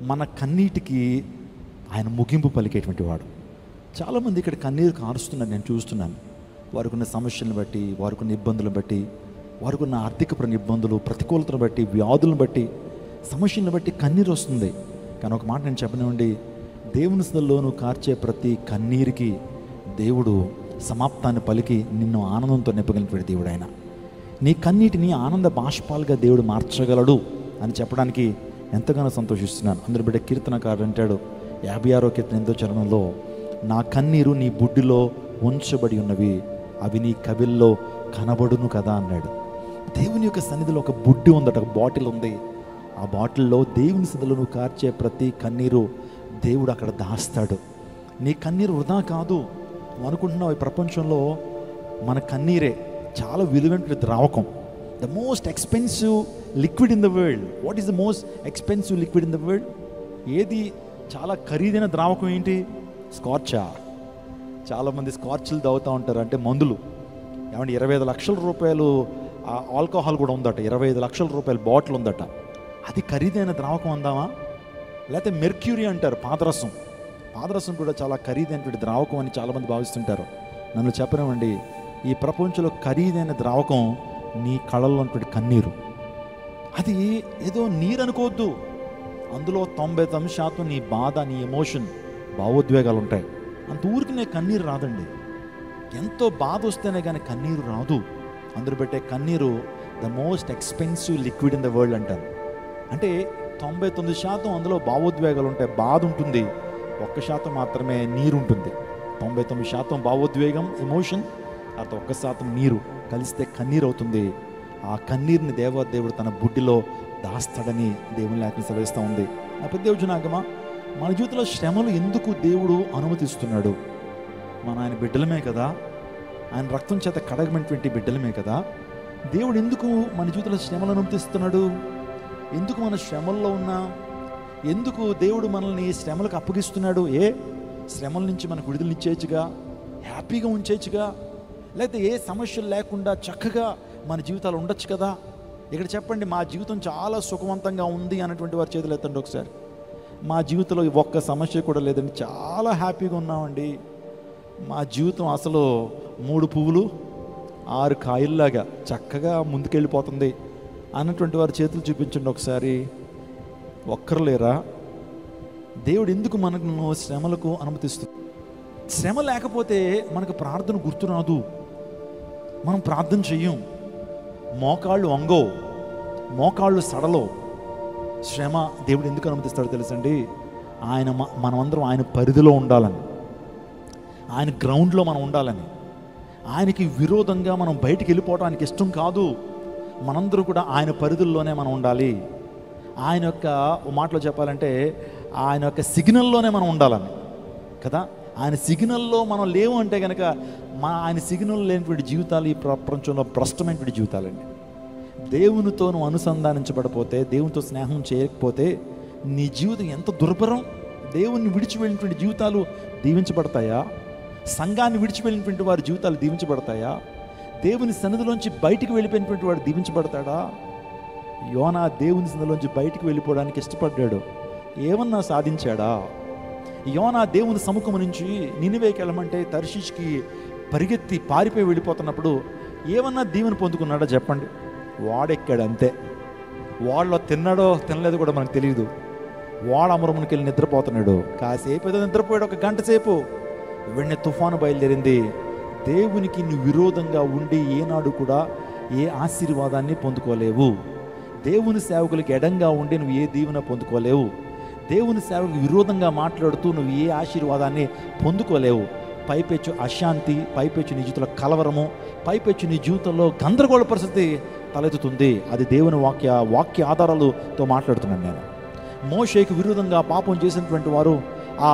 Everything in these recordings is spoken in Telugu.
మన కన్నీటికి ఆయన ముగింపు పలికేటువంటి వాడు. చాలామంది ఇక్కడ కన్నీరు కారుస్తున్నారు, నేను చూస్తున్నాను. వారికి ఉన్న సమస్యలను బట్టి, వారికి ఉన్న ఇబ్బందులను బట్టి, వారికి ఉన్న ఆర్థిక ఇబ్బందులు, ప్రతికూలతను బట్టి, వ్యాధులను బట్టి, సమస్యలను బట్టి కన్నీరు వస్తుంది. కానీ ఒక మాట నేను చెప్పనివ్వండి, దేవుని సన్నిధిలో కార్చే ప్రతి కన్నీరికి దేవుడు సమాప్తాన్ని పలికి నిన్ను ఆనందంతో నింపగలిగిన దేవుడు ఆయన. నీ కన్నీటిని ఆనంద బాష్పాలుగా దేవుడు మార్చగలడు అని చెప్పడానికి ఎంతగానో సంతోషిస్తున్నాను. అందరి బిడ్డ కీర్తనకారుడు అంటాడు 56వ కీర్తన 8వ చరణంలో, నా కన్నీరు నీ బుడ్డిలో ఉంచబడి ఉన్నవి, అవి నీ కవిల్లో కనబడును కదా అన్నాడు. దేవుని యొక్క సన్నిధిలో ఒక బుడ్డి ఉందట, ఒక బాటిల్ ఉంది. ఆ బాటిల్లో దేవుని సన్నిధిలో నువ్వు కార్చే ప్రతి కన్నీరు దేవుడు అక్కడ దాస్తాడు. నీ కన్నీరు వృధా కాదు. నువ్వు అనుకుంటున్నావు ఈ ప్రపంచంలో మన కన్నీరే చాలా విలువైన ద్రావకం. The most expensive liquid in the world. What is the most expensive liquid in the world? ఏది చాలా ఖరీదైన ద్రావకం ఏంటి? స్కార్చా. చాలామంది స్కార్చ్లు తాగుతూ ఉంటారు, అంటే మందులు. ఏమంటే 25 లక్షల రూపాయలు ఆల్కహాల్ కూడా ఉందట, 25 లక్షల రూపాయల బాటిల్ ఉందట. అది ఖరీదైన ద్రావకం అందామా? లేకపోతే మెర్క్యూరీ అంటారు, పాదరసం. పాదరసం కూడా చాలా ఖరీదైనటువంటి ద్రావకం అని చాలామంది భావిస్తుంటారు. నన్ను చెప్పనివ్వండి, ఈ ప్రపంచంలో ఖరీదైన ద్రావకం నీ కళ్ళల్లో ఉన్నటువంటి కన్నీరు. అది ఏదో నీరు అనుకోవద్దు. అందులో 99% నీ బాధ, నీ ఎమోషన్, భావోద్వేగాలు ఉంటాయి. అంత ఊరికి కన్నీరు రాదండి. ఎంతో బాధ వస్తేనే కానీ కన్నీరు రాదు. అందరూ పెట్టే కన్నీరు the most expensive liquid in the world అంటారు. అంటే 99% అందులో భావోద్వేగాలు ఉంటాయి, బాధ ఉంటుంది. 1% మాత్రమే నీరు ఉంటుంది. 99% భావోద్వేగం, ఎమోషన్, తర్వాత 1% నీరు కలిస్తే కన్నీరు అవుతుంది. ఆ కన్నీరుని దేవుడు తన బుడ్డిలో దాస్తాడని దేవుని లేఖనం సెలవిస్తూ ఉంది. నా పెద్ద దేవుజనాగమా, మన జీవితంలో శ్రమలు ఎందుకు దేవుడు అనుమతిస్తున్నాడు? మన ఆయన బిడ్డలమే కదా, ఆయన రక్తం చేత కడగమైనటువంటి బిడ్డలమే కదా. దేవుడు ఎందుకు మన జీవితంలో శ్రమలు అనుమతిస్తున్నాడు? ఎందుకు మన శ్రమల్లో ఉన్నా? ఎందుకు దేవుడు మనల్ని శ్రమలకు అప్పగిస్తున్నాడు? శ్రమల నుంచి మనకు విడుదలనిచ్చేయచ్చుగా, హ్యాపీగా ఉంచేయచ్చుగా, లేకపోతే ఏ సమస్యలు లేకుండా చక్కగా మన జీవితాలు ఉండొచ్చు కదా. ఇక్కడ చెప్పండి, మా జీవితం చాలా సుఖవంతంగా ఉంది అన్నటువంటి వారి చేతులు ఎత్తండి ఒకసారి. మా జీవితంలో ఒక్క సమస్య కూడా లేదండి, చాలా హ్యాపీగా ఉన్నామండి, మా జీవితం అసలు 3 పువ్వులు 6 కాయల్లాగా చక్కగా ముందుకెళ్ళిపోతుంది అన్నటువంటి వారి చేతులు చూపించండి ఒకసారి. ఒక్కరు లేరా? దేవుడు ఎందుకు మనకు శ్రమలకు అనుమతిస్తుంది? శ్రమ లేకపోతే మనకు ప్రార్థన గుర్తురాదు, మనం ప్రార్థన చెయ్యం, మోకాళ్ళు వంగో, మోకాళ్ళు సడలో. శ్రమ దేవుడు ఎందుకు అనుమతిస్తాడో తెలుసండి? మనమందరం ఆయన పరిధిలో ఉండాలని, ఆయన గ్రౌండ్లో మనం ఉండాలని. ఆయనకి విరోధంగా మనం బయటికి వెళ్ళిపోవడానికి ఇష్టం కాదు. మనందరూ కూడా ఆయన పరిధుల్లోనే మనం ఉండాలి. ఆయన యొక్క మాటలో చెప్పాలంటే ఆయన యొక్క సిగ్నల్లోనే మనం ఉండాలని కదా. ఆయన సిగ్నల్లో మనం లేవు అంటే కనుక ఆయన సిగ్నల్ లేనటువంటి జీవితాలు ఈ ప్రపంచంలో భ్రష్టమైనటువంటి జీవితాలండి. దేవునితో నువ్వు అనుసంధానించబడిపోతే, దేవునితో స్నేహం చేయకపోతే నీ జీవితం ఎంత దుర్భరం. దేవుణ్ణి విడిచి వెళ్ళినటువంటి జీవితాలు దీవించబడతాయా? సంఘాన్ని విడిచి వెళ్ళినటువంటి వారి జీవితాలు దీవించబడతాయా? దేవుని సన్నిధిలోంచి బయటికి వెళ్ళిపోయినటువంటి వాడు దీవించబడతాడా? యోనా దేవుని సన్నిధిలోంచి బయటికి వెళ్ళిపోవడానికి ఇష్టపడ్డాడు, ఏమన్నా సాధించాడా? యోనా దేవుని సముఖము నుంచి నినివేకి వెళ్ళమంటే తర్షీష్కి పరిగెత్తి పారిపోయి వెళ్ళిపోతున్నప్పుడు ఏమన్నా దీవెన పొందుకున్నాడో చెప్పండి? వాడెక్కాడు అంతే. వాళ్ళలో తిన్నాడో తినలేదో కూడా మనకు తెలియదు. వాడు అమరమునికి వెళ్ళి నిద్రపోతున్నాడు. కాసేపు ఏదో నిద్రపోయాడు, 1 గంట సేపు. వెంటనే తుఫాను బయలుదేరింది. దేవునికి నువ్వు విరోధంగా ఉండి ఏనాడు కూడా ఏ ఆశీర్వాదాన్ని పొందుకోలేవు. దేవుని సేవకులకి ఎడంగా ఉండి నువ్వు ఏ దీవెన పొందుకోలేవు. దేవుని సేవకు విరోధంగా మాట్లాడుతూ నువ్వు ఏ ఆశీర్వాదాన్ని పొందుకోలేవు. పైపెచ్చు అశాంతి, పైపెచ్చు నీ జీవితంలో కలవరము, పైపెచ్చు నీ జీవితంలో గందరగోళ పరిస్థితి తలెత్తుతుంది. అది దేవుని వాక్య ఆధారాలతో మాట్లాడుతున్నాను నేను. మోషేకి విరోధంగా పాపం చేసినటువంటి వారు, ఆ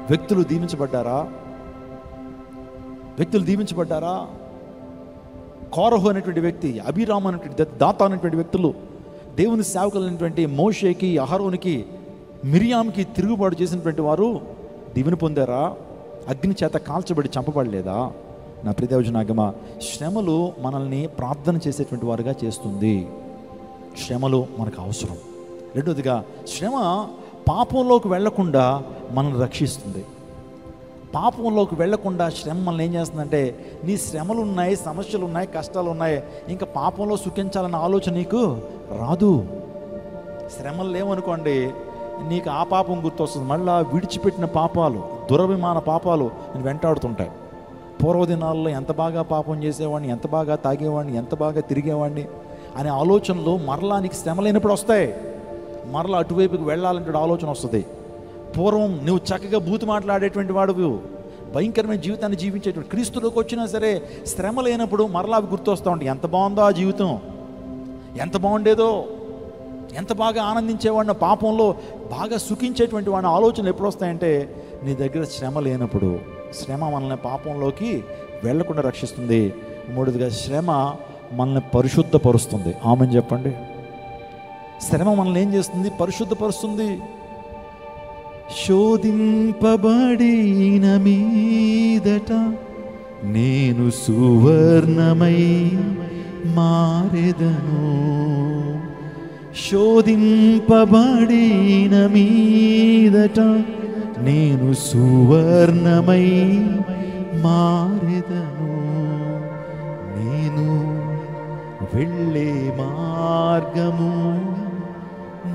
వ్యక్తులు దీవించబడ్డారా? కోరహు అనేటువంటి వ్యక్తి, అభిరామ్ అనేటువంటి దాత అనేటువంటి వ్యక్తులు దేవుని సేవకులైనటువంటి మోషేకి, అహరోనికి, మిరియామ్కి తిరుగుబాటు చేసినటువంటి వారు దీవెన పొందారా? అగ్ని చేత కాల్చబడి చంపబడలేదా? నా ప్రియదేవజనాగమ, శ్రమలు మనల్ని ప్రార్థన చేసేటువంటి వారుగా చేస్తుంది. శ్రమలు మనకు అవసరం. రెండోదిగా, శ్రమ పాపంలోకి వెళ్లకుండా మనల్ని రక్షిస్తుంది. పాపంలోకి వెళ్లకుండా శ్రమ మనల్ని ఏం చేస్తుందంటే, నీ శ్రమలు ఉన్నాయి, సమస్యలు ఉన్నాయి, కష్టాలు ఉన్నాయి, ఇంకా పాపంలో సుఖించాలన్న ఆలోచన నీకు రాదు. శ్రమలు లేవనుకోండి, నీకు ఆ పాపం గుర్తొస్తుంది. మళ్ళీ విడిచిపెట్టిన పాపాలు, దురభిమాన పాపాలు నేను వెంటాడుతుంటాయి. పూర్వదినాల్లో ఎంత బాగా పాపం చేసేవాడిని, ఎంత బాగా తాగేవాడిని, ఎంత బాగా తిరిగేవాడిని అనే ఆలోచనలు మరలా నీకు శ్రమ లేనప్పుడు వస్తాయి. మరలా అటువైపుకి వెళ్ళాలంటే ఆలోచన వస్తుంది. పూర్వం నువ్వు చక్కగా బూతు మాట్లాడేటువంటి వాడు, భయంకరమైన జీవితాన్ని జీవించేటువంటి, క్రీస్తులోకి వచ్చినా సరే శ్రమ లేనప్పుడు మరలా అవి గుర్తొస్తూ ఉంటాయి. ఎంత బాగుందో ఆ జీవితం, ఎంత బాగుండేదో, ఎంత బాగా ఆనందించేవాడిని, పాపంలో బాగా సుఖించేటువంటి వాడిని ఆలోచనలు ఎప్పుడు వస్తాయంటే, నీ దగ్గర శ్రమ లేనప్పుడు. శ్రమ మనల్ని పాపంలోకి వెళ్లకుండా రక్షిస్తుంది. మూడోదిగా శ్రమ మనల్ని పరిశుద్ధపరుస్తుంది. ఆమెన్ చెప్పండి. శ్రమ మనల్ని ఏం చేస్తుంది? పరిశుద్ధపరుస్తుంది. శోధింపబడిన మీదట నేను సువర్ణమై మారెదను. శోధింపబడిన మీదట నేను సువర్ణమై మారెదను. నేను వెళ్ళే మార్గము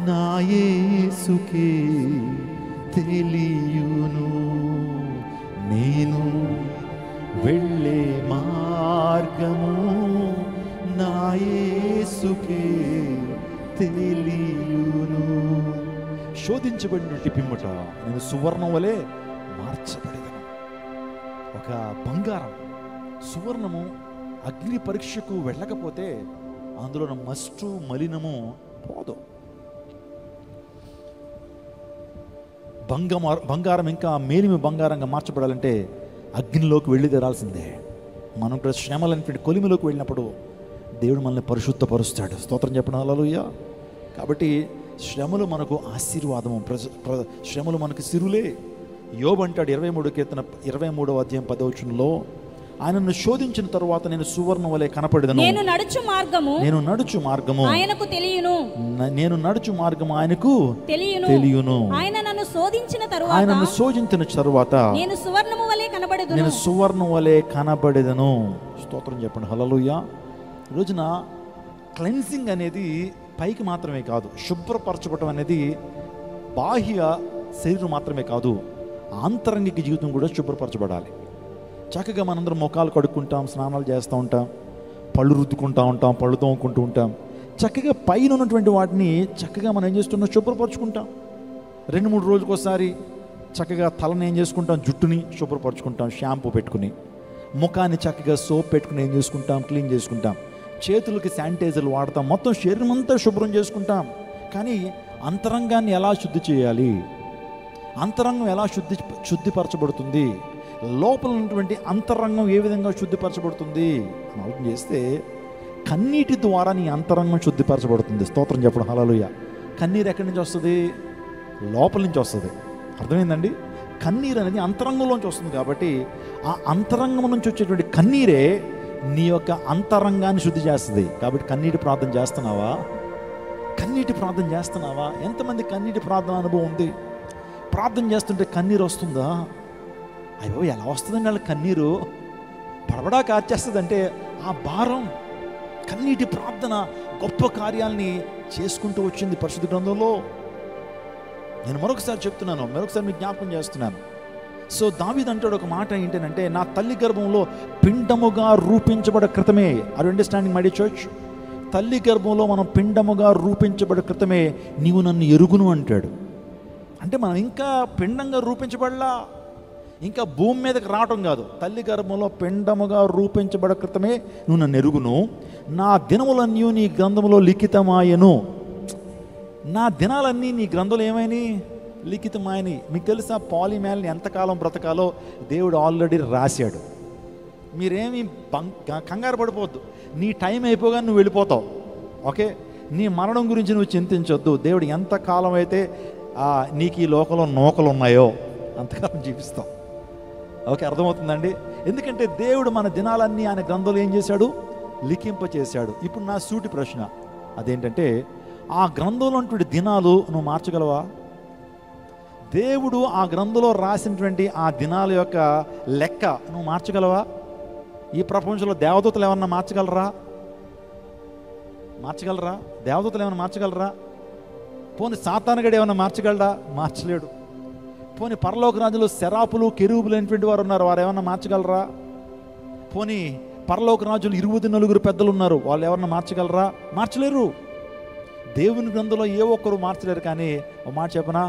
నా యేసుకే తెలియును. నేను వెళ్ళే మార్గము నా యేసుకే తెలియును. శోధించబడినట్టు పిమ్మట నేను సువర్ణం వలె మార్చబడేదను. ఒక బంగారం, సువర్ణము అగ్ని పరీక్షకు వెళ్ళకపోతే అందులో మస్టు మలినము పోదు. బంగారం ఇంకా మేలిమి బంగారంగా మార్చబడాలంటే అగ్నిలోకి వెళ్ళి తెరాల్సిందే. మనం ఇక్కడ శ్రమలనేటువంటి కొలిమిలోకి వెళ్ళినప్పుడు దేవుడు మనల్ని పరిశుద్ధపరుస్తాడు. స్తోత్రం చెప్పడం హల్లెలూయా. కాబట్టి శ్రమలు మనకు ఆశీర్వాదము, శ్రమలు మనకు సిరులే. యోబు అంటాడు 23వ కీర్తన 23వ అధ్యాయం 10వ వచనంలో, ఆయనను శోధించిన తరువాత నేను సువర్ణం వలె కనపడెదను. నేను నడుచు మార్గము ఆయనకు తెలియును. నేను నడుచు మార్గము ఆయనకు తెలియును. ఆయన నన్ను శోధించిన తరువాత నేను సువర్ణము వలె కనబడెదను. స్తోత్రం చెప్పండి హల్లెలూయా. రోజున క్లెన్సింగ్ అనేది పైకి మాత్రమే కాదు, శుభ్రపరచబడటం అనేది బాహ్య శరీరం మాత్రమే కాదు, ఆంతరంగిక జీవితం కూడా శుభ్రపరచబడాలి. చక్కగా మనందరం ముఖాలు కడుక్కుంటాం, స్నానాలు చేస్తూ ఉంటాం, పళ్ళు రుద్దుకుంటూ ఉంటాం, పళ్ళు తోముకుంటూ ఉంటాం. చక్కగా పైన ఉన్నటువంటి వాటిని చక్కగా మనం ఏం చేస్తున్నాం? శుభ్రపరచుకుంటాం. 2-3 రోజులకోసారి చక్కగా తలని ఏం చేసుకుంటాం? జుట్టుని శుభ్రపరచుకుంటాం, షాంపూ పెట్టుకుని. ముఖాన్ని చక్కగా సోప్ పెట్టుకుని ఏం చేసుకుంటాం? క్లీన్ చేసుకుంటాం. చేతులకి శానిటైజర్లు వాడతాం. మొత్తం శరీరం అంతా శుభ్రం చేసుకుంటాం. కానీ అంతరంగాన్ని ఎలా శుద్ధి చేయాలి? అంతరంగం ఎలా శుద్ధిపరచబడుతుంది? లోపల ఉన్నటువంటి అంతరంగం ఏ విధంగా శుద్ధిపరచబడుతుంది అని ఆలోచన చేస్తే, కన్నీటి ద్వారా నీ అంతరంగం శుద్ధిపరచబడుతుంది. స్తోత్రం చెప్పడం హల్లెలూయా. కన్నీరు ఎక్కడి నుంచి వస్తుంది? లోపల నుంచి వస్తుంది. అర్థమైందండి? కన్నీరు అనేది అంతరంగంలోంచి వస్తుంది. కాబట్టి ఆ అంతరంగం నుంచి వచ్చేటువంటి కన్నీరే నీ యొక్క అంతరంగాన్ని శుద్ధి చేస్తుంది. కాబట్టి కన్నీటి ప్రార్థన చేస్తున్నావా? కన్నీటి ప్రార్థన చేస్తున్నావా? ఎంతమంది కన్నీటి ప్రార్థన అనుభవం ఉంది? ప్రార్థన చేస్తుంటే కన్నీరు వస్తుందా? అయ్యో ఎలా వస్తుందండి వాళ్ళ కన్నీరు? పడబడా కార్చేస్తుందంటే ఆ భారం. కన్నీటి ప్రార్థన గొప్ప కార్యాలని చేసుకుంటూ వచ్చింది పరిశుద్ధ గ్రంథంలో. నేను మరొకసారి చెప్తున్నాను, మరొకసారి మీకు జ్ఞాపకం చేస్తున్నాను. సో దావీదు అంటాడు ఒక మాట ఏంటంటే, నా తల్లి గర్భంలో పిండముగా రూపించబడ క్రితమే. Are you understanding my dear church? తల్లి గర్భంలో మనం పిండముగా రూపించబడ క్రితమే నీవు నన్ను ఎరుగును అంటాడు. అంటే మనం ఇంకా పిండంగా రూపించబడలా, ఇంకా భూమి మీదకి రావటం కాదు. తల్లి గర్భంలో పిండముగా రూపించబడ క్రితమే నువ్వు నన్ను ఎరుగును. నా దినములన్నీ నీ గ్రంథములో లిఖితమాయను. నా దినాలన్నీ నీ గ్రంథంలో ఏమైనాయి? లిఖితమాయని. మీకు తెలుసా పాలిమేల్ని ఎంతకాలం బ్రతకాలో దేవుడు ఆల్రెడీ రాశాడు. మీరేమి కంగారు పడిపోవద్దు. నీ టైం అయిపోగానే నువ్వు వెళ్ళిపోతావు. ఓకే, నీ మరణం గురించి నువ్వు చింతించొద్దు. దేవుడు ఎంతకాలం అయితే నీకు ఈ లోకంలో నూకలు ఉన్నాయో అంతకాలం జీవిస్తావు. ఓకే, అర్థమవుతుందండి? ఎందుకంటే దేవుడు మన దినాలన్నీ ఆయన గ్రంథంలో ఏం చేశాడు? లిఖింపచేశాడు. ఇప్పుడు నా సూటి ప్రశ్న అదేంటంటే, ఆ గ్రంథంలో ఉన్నటువంటి దినాలు నువ్వు మార్చగలవా? దేవుడు ఆ గ్రంథంలో రాసినటువంటి ఆ దినాల యొక్క లెక్క నువ్వు మార్చగలవా? ఈ ప్రపంచంలో దేవదూతలు ఏమన్నా మార్చగలరా? దేవదూతలు ఏమన్నా మార్చగలరా? పోనీ సాతానుగడు ఏమన్నా మార్చగలరా? మార్చలేడు. పోనీ పరలోక రాజులు శరాపులు కెరూబులు అనేటువంటి వారు ఉన్నారు, వారు ఏమన్నా మార్చగలరా? పోనీ పరలోక రాజులు 24 పెద్దలు ఉన్నారు, వాళ్ళు ఎవరన్నా మార్చగలరా? మార్చలేరు. దేవుని గ్రంథంలో ఏ ఒక్కరు మార్చలేరు. కానీ ఒక మాట చెప్పనా,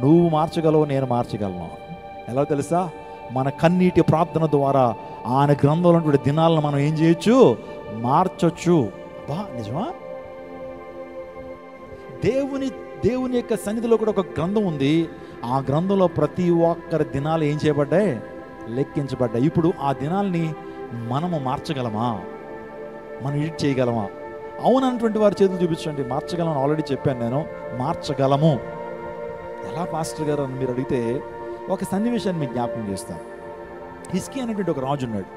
నువ్వు మార్చగలవు, నేను మార్చగలను. ఎలా తెలుసా? మన కన్నీటి ప్రార్థన ద్వారా ఆయన గ్రంథంలో ఉన్నటువంటి దినాలను మనం ఏం చేయొచ్చు? మార్చొచ్చు. బా నిజమా? దేవుని యొక్క సన్నిధిలో కూడా ఒక గ్రంథం ఉంది. ఆ గ్రంథంలో ప్రతి ఒక్కరి దినాలు ఏం చేయబడ్డాయి? లెక్కించబడ్డాయి. ఇప్పుడు ఆ దినాల్ని మనము మార్చగలమా? మనం ఎడిట్ చేయగలమా? అవునన్నటువంటి వారి చేతులు చూపించండి. మార్చగలమని ఆల్రెడీ చెప్పాను నేను. మార్చగలము. ఎలా పాస్టర్ గారు అని మీరు అడిగితే ఒక సన్నివేశాన్ని మీకు జ్ఞాపకం చేస్తాను. హిజ్కియా అనేటువంటి ఒక రాజు ఉన్నాడు.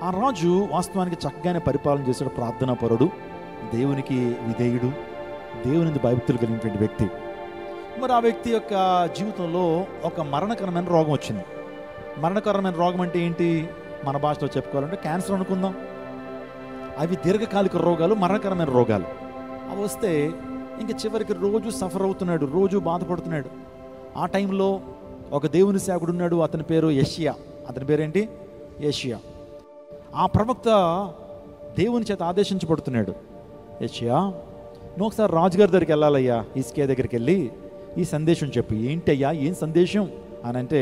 ఆ రాజు వాస్తవానికి చక్కగానే పరిపాలన చేశాడు. ప్రార్థనాపరుడు, దేవునికి విధేయుడు, దేవుని భయభక్తులు కలిగినటువంటి వ్యక్తి. మరి ఆ వ్యక్తి యొక్క జీవితంలో ఒక మరణకరమైన రోగం వచ్చింది. మరణకరమైన రోగం అంటే ఏంటి? మన భాషలో చెప్పుకోవాలంటే క్యాన్సర్ అనుకుందాం. అవి దీర్ఘకాలిక రోగాలు, మరణకరమైన రోగాలు. అవి వస్తే ఇంక చివరికి రోజు సఫర్ అవుతున్నాడు, రోజు బాధపడుతున్నాడు. ఆ టైంలో ఒక దేవుని సేవకుడు ఉన్నాడు, అతని పేరు యెషయా. అతని పేరేంటి? యెషయా. ఆ ప్రవక్త దేవుని చేత ఆదేశించబడుతున్నాడు. యెషయా, నువ్వు ఒకసారి రాజుగారి దగ్గరికి వెళ్ళాలయ్యా, హిజ్కియా దగ్గరికి వెళ్ళి ఈ సందేశం చెప్పు. ఏంటయ్యా, ఏం సందేశం అని అంటే,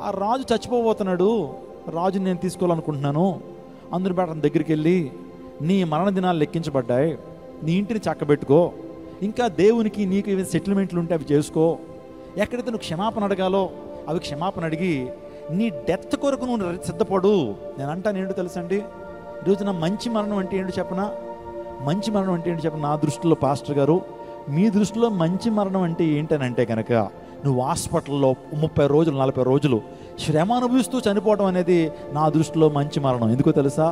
ఆ రాజు చచ్చిపోబోతున్నాడు, రాజుని నేను తీసుకోవాలనుకుంటున్నాను, అందుని బట్టి అతని దగ్గరికి వెళ్ళి నీ మరణ దినాలు లెక్కించబడ్డాయి, నీ ఇంటిని చక్కబెట్టుకో, ఇంకా దేవునికి నీకు ఏమైనా సెటిల్మెంట్లు ఉంటే అవి చేసుకో, ఎక్కడైతే నువ్వు క్షమాపణ అడగాలో అవి క్షమాపణ అడిగి నీ డెత్ కొరకు నువ్వు సిద్ధపడు. నేను అంటాను ఏంటో తెలుసండి, ఈరోజు నా మంచి మరణం అంటే ఏంటో చెప్పనా? మంచి మరణం అంటే ఏంటో చెప్పనా? నా దృష్టిలో పాస్టర్ గారు, మీ దృష్టిలో మంచి మరణం అంటే ఏంటనంటే కనుక నువ్వు హాస్పిటల్లో 30 రోజులు 40 రోజులు శ్రమ అనుభవిస్తూ చనిపోవడం అనేది నా దృష్టిలో మంచి మరణం. ఎందుకో తెలుసా?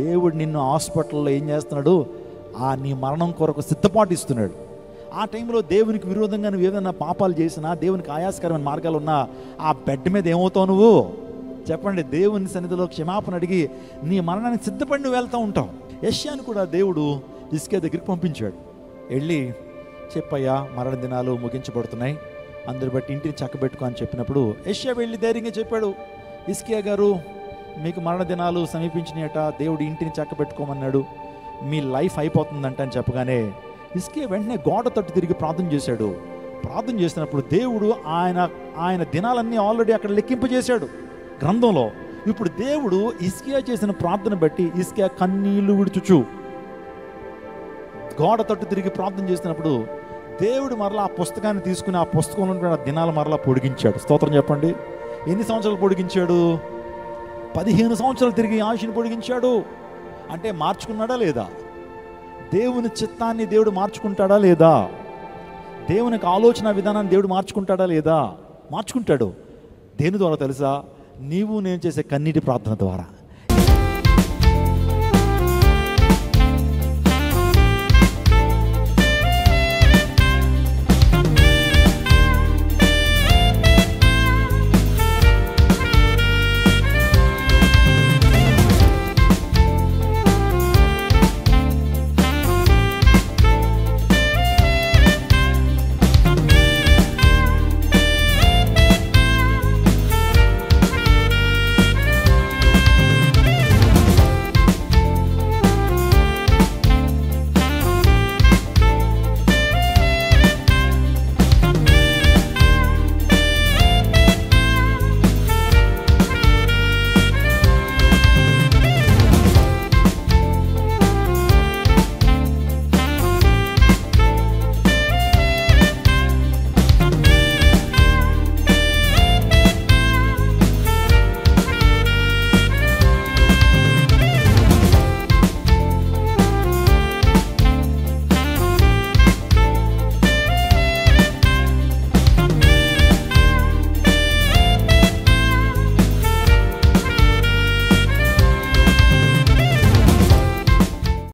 దేవుడు నిన్ను హాస్పిటల్లో ఏం చేస్తున్నాడు? నీ మరణం కొరకు సిద్ధపాటు ఇస్తున్నాడు. ఆ టైంలో దేవునికి విరోధంగా నువ్వు ఏదైనా పాపాలు చేసినా, దేవునికి ఆయాసకరమైన మార్గాలు ఉన్నా, ఆ బెడ్ మీద ఏమవుతావు నువ్వు? చెప్పండి. దేవుని సన్నిధిలో క్షమాపణ అడిగి నీ మరణానికి సిద్ధపడి నువ్వు వెళ్తూ ఉంటావు. యెషయాను కూడా దేవుడు హిజ్కియా దగ్గరికి పంపించాడు. వెళ్ళి చెప్పయ్యా, మరణ దినాలు ముగించబడుతున్నాయి, అందరు బట్టి ఇంటిని చక్కబెట్టుకో అని చెప్పినప్పుడు యెషయా వెళ్ళి ధైర్యంగా చెప్పాడు, హిజ్కియా గారు, మీకు మరణ దినాలు సమీపించినట, దేవుడు ఇంటిని చక్కబెట్టుకోమన్నాడు, మీ లైఫ్ అయిపోతుందంట అని చెప్పగానే హిజ్కియా వెంటనే గోడ తట్టు తిరిగి ప్రార్థన చేశాడు. ప్రార్థన చేసినప్పుడు దేవుడు ఆయన దినాలన్నీ ఆల్రెడీ అక్కడ లెక్కింపజేశాడు గ్రంథంలో. ఇప్పుడు దేవుడు హిజ్కియా చేసిన ప్రార్థన బట్టి హిజ్కియా కన్నీళ్లు విడుచుచు గోడ తట్టు తిరిగి ప్రార్థన చేసినప్పుడు దేవుడు మరలా ఆ పుస్తకాన్ని తీసుకుని ఆ పుస్తకంలో ఉన్న దినాలు మరలా పొడిగించాడు. స్తోత్రం చెప్పండి. ఎన్ని సంవత్సరాలు పొడిగించాడు? 15 సంవత్సరాలు తిరిగి ఆయుష్ని పొడిగించాడు. అంటే మార్చుకున్నాడా లేదా? దేవుని చిత్తాన్ని దేవుడు మార్చుకుంటాడా లేదా? దేవునికి ఆలోచన విధానాన్ని దేవుడు మార్చుకుంటాడా లేదా? మార్చుకుంటాడు. దేని ద్వారా తెలుసా? నీవు నేను చేసే కన్నీటి ప్రార్థన ద్వారా.